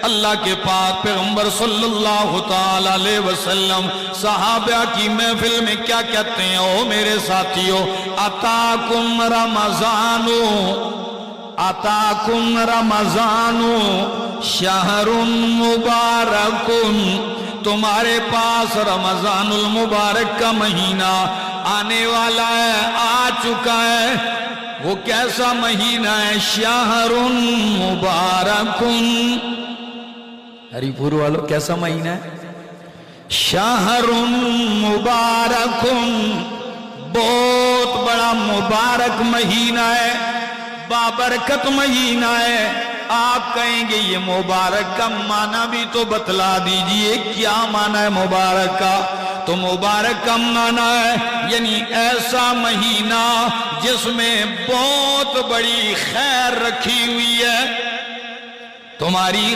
اللہ کے پاک پیغمبر صلی اللہ تعالی علیہ وسلم صحابہ کی محفل میں کیا کہتے ہیں؟ او میرے ساتھیو، اتاکم رمضانو شہر مبارکن، تمہارے پاس رمضان المبارک کا مہینہ آنے والا ہے، آ چکا ہے۔ وہ کیسا مہینہ ہے؟ شہر مبارکن، ہری پور والوں کیسا مہینہ ہے؟ شہر مبارکن، بہت بڑا مبارک مہینہ ہے، بابرکت مہینہ ہے۔ آپ کہیں گے یہ مبارک کا معنی بھی تو بتلا دیجئے، کیا معنی ہے مبارک کا؟ تو مبارک کا معنی ہے یعنی ایسا مہینہ جس میں بہت بڑی خیر رکھی ہوئی ہے، تمہاری